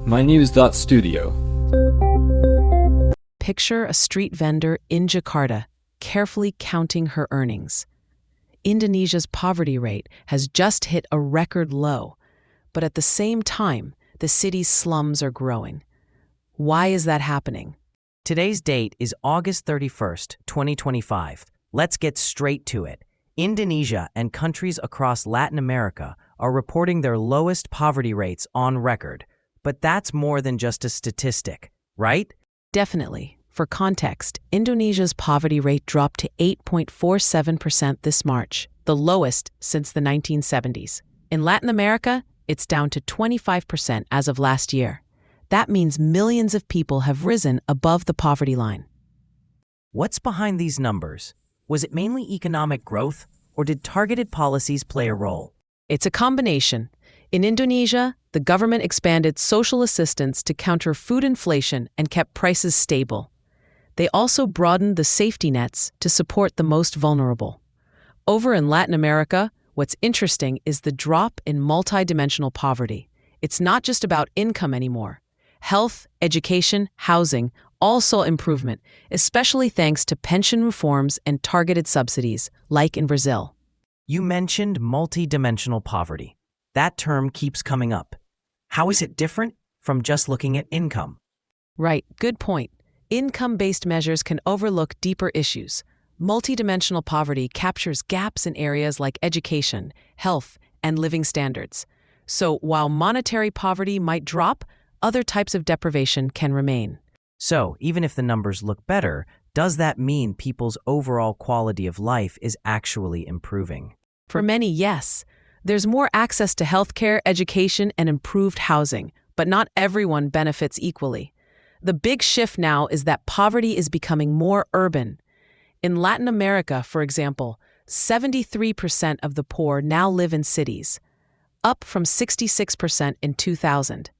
mynews.studio. Picture a street vendor in Jakarta carefully counting her earnings. Indonesia's poverty rate has just hit a record low, but at the same time, the city's slums are growing. Why is that happening? Today's date is August 31st, 2025. Let's get straight to it. Indonesia and countries across Latin America are reporting their lowest poverty rates on record. But that's more than just a statistic, right? Definitely. For context, Indonesia's poverty rate dropped to 8.47% this March, the lowest since the 1970s. In Latin America, it's down to 25% as of last year. That means millions of people have risen above the poverty line. What's behind these numbers? Was it mainly economic growth, or did targeted policies play a role? It's a combination. In Indonesia, the government expanded social assistance to counter food inflation and kept prices stable. They also broadened the safety nets to support the most vulnerable. Over in Latin America, what's interesting is the drop in multidimensional poverty. It's not just about income anymore. Health, education, housing all saw improvement, especially thanks to pension reforms and targeted subsidies, like in Brazil. You mentioned multidimensional poverty. That term keeps coming up. How is it different from just looking at income? Right, good point. Income-based measures can overlook deeper issues. Multidimensional poverty captures gaps in areas like education, health, and living standards. So while monetary poverty might drop, other types of deprivation can remain. So, even if the numbers look better, does that mean people's overall quality of life is actually improving? For many, yes. There's more access to healthcare, education, and improved housing, but not everyone benefits equally. The big shift now is that poverty is becoming more urban. In Latin America, for example, 73% of the poor now live in cities, up from 66% in 2000.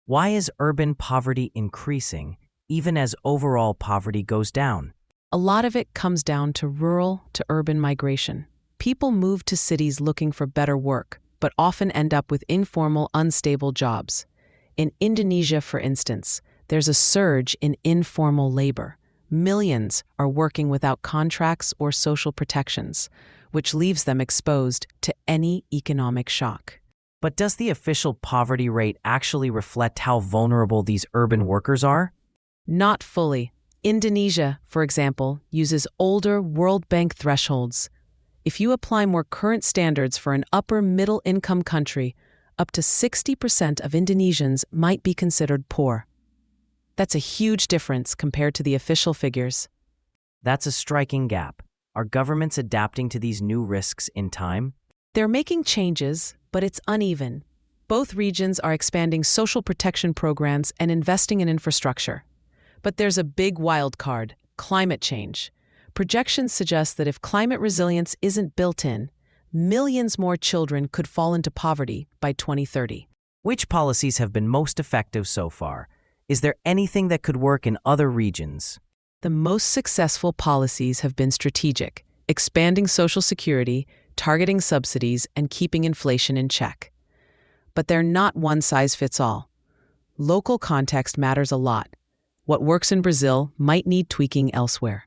Why is urban poverty increasing, even as overall poverty goes down? A lot of it comes down to rural to urban migration. People move to cities looking for better work, but often end up with informal, unstable jobs. In Indonesia, for instance, there's a surge in informal labor. Millions are working without contracts or social protections, which leaves them exposed to any economic shock. But does the official poverty rate actually reflect how vulnerable these urban workers are? Not fully. Indonesia, for example, uses older World Bank thresholds. If you apply more current standards for an upper-middle-income country, up to 60% of Indonesians might be considered poor. That's a huge difference compared to the official figures. That's a striking gap. Are governments adapting to these new risks in time? They're making changes, but it's uneven. Both regions are expanding social protection programs and investing in infrastructure. But there's a big wild card: climate change. Projections suggest that if climate resilience isn't built in, millions more children could fall into poverty by 2030. Which policies have been most effective so far? Is there anything that could work in other regions? The most successful policies have been strategic, expanding Social Security, targeting subsidies, and keeping inflation in check. But they're not one-size-fits-all. Local context matters a lot. What works in Brazil might need tweaking elsewhere.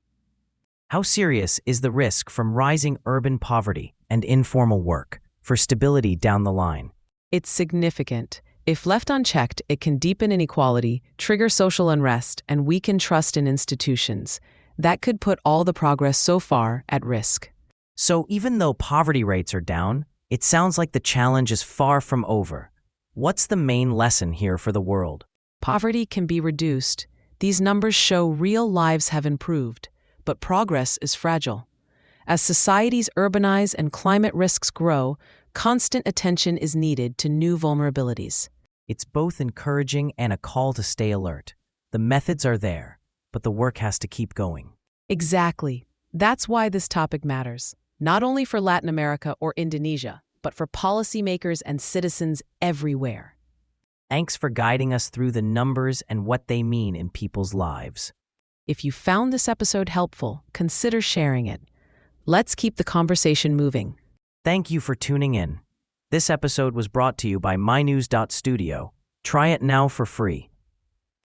How serious is the risk from rising urban poverty and informal work for stability down the line? It's significant. If left unchecked, it can deepen inequality, trigger social unrest, and weaken trust in institutions. That could put all the progress so far at risk. So even though poverty rates are down, it sounds like the challenge is far from over. What's the main lesson here for the world? Poverty can be reduced. These numbers show real lives have improved, but progress is fragile. As societies urbanize and climate risks grow, constant attention is needed to new vulnerabilities. It's both encouraging and a call to stay alert. The methods are there, but the work has to keep going. Exactly. That's why this topic matters, not only for Latin America or Indonesia, but for policymakers and citizens everywhere. Thanks for guiding us through the numbers and what they mean in people's lives. If you found this episode helpful, consider sharing it. Let's keep the conversation moving. Thank you for tuning in. This episode was brought to you by mynews.studio. Try it now for free.